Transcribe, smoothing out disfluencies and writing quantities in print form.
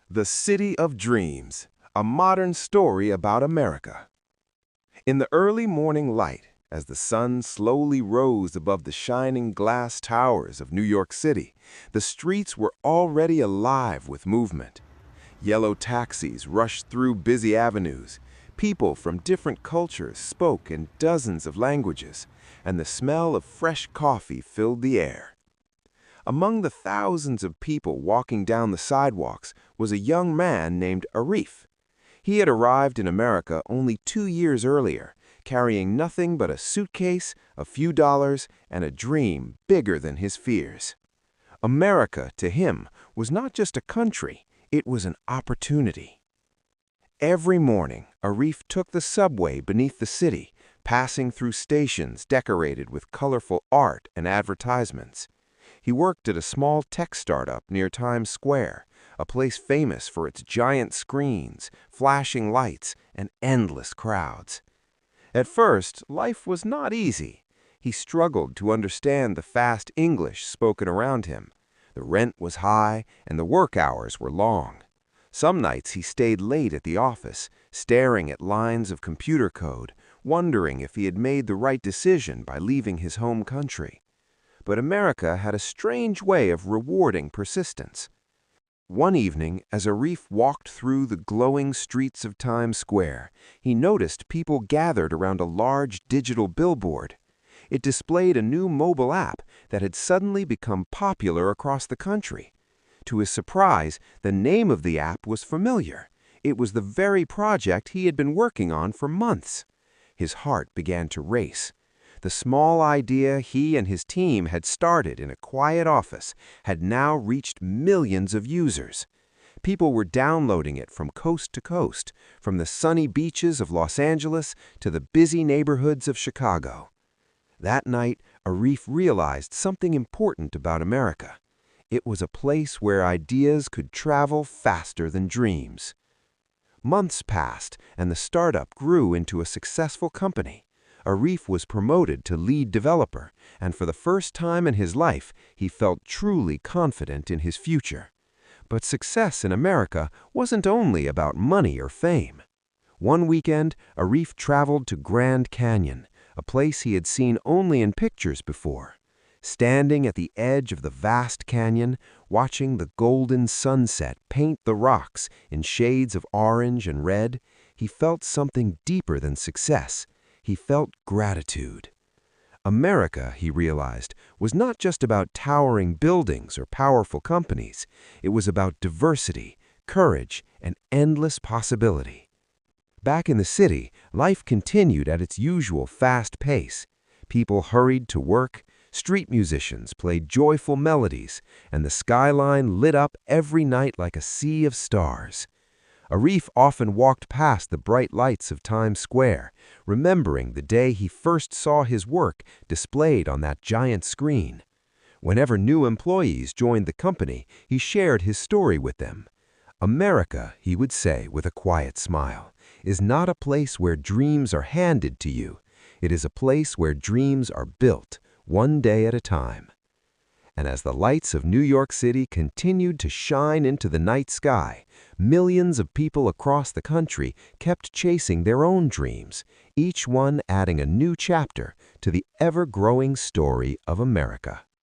The City of Dreams, a modern story about America. In the early morning light, as the sun slowly rose above the shining glass towers of New York City, the streets were already alive with movement. Yellow taxis rushed through busy avenues. People from different cultures spoke in dozens of languages, and the smell of fresh coffee filled the air. Among the thousands of people walking down the sidewalks was a young man named Arif. He had arrived in America only 2 years earlier, carrying nothing but a suitcase, a few dollars, and a dream bigger than his fears. America, to him, was not just a country, it was an opportunity. Every morning, Arif took the subway beneath the city, passing through stations decorated with colorful art and advertisements. He worked at a small tech startup near Times Square, a place famous for its giant screens, flashing lights, and endless crowds. At first, life was not easy. He struggled to understand the fast English spoken around him. The rent was high, and the work hours were long. Some nights he stayed late at the office, staring at lines of computer code, wondering if he had made the right decision by leaving his home country. But America had a strange way of rewarding persistence. One evening, as Arif walked through the glowing streets of Times Square, he noticed people gathered around a large digital billboard. It displayed a new mobile app that had suddenly become popular across the country. To his surprise, the name of the app was familiar. It was the very project he had been working on for months. His heart began to race. The small idea he and his team had started in a quiet office had now reached millions of users. People were downloading it from coast to coast, from the sunny beaches of Los Angeles to the busy neighborhoods of Chicago. That night, Arif realized something important about America. It was a place where ideas could travel faster than dreams. Months passed, and the startup grew into a successful company. Arif was promoted to lead developer, and for the first time in his life, he felt truly confident in his future. But success in America wasn't only about money or fame. One weekend, Arif traveled to Grand Canyon, a place he had seen only in pictures before. Standing at the edge of the vast canyon, watching the golden sunset paint the rocks in shades of orange and red, he felt something deeper than success. He felt gratitude. America, he realized, was not just about towering buildings or powerful companies. It was about diversity, courage, and endless possibility. Back in the city, life continued at its usual fast pace. People hurried to work, street musicians played joyful melodies, and the skyline lit up every night like a sea of stars. Arif often walked past the bright lights of Times Square, remembering the day he first saw his work displayed on that giant screen. Whenever new employees joined the company, he shared his story with them. America, he would say with a quiet smile, is not a place where dreams are handed to you. It is a place where dreams are built, one day at a time. And as the lights of New York City continued to shine into the night sky, millions of people across the country kept chasing their own dreams, each one adding a new chapter to the ever-growing story of America.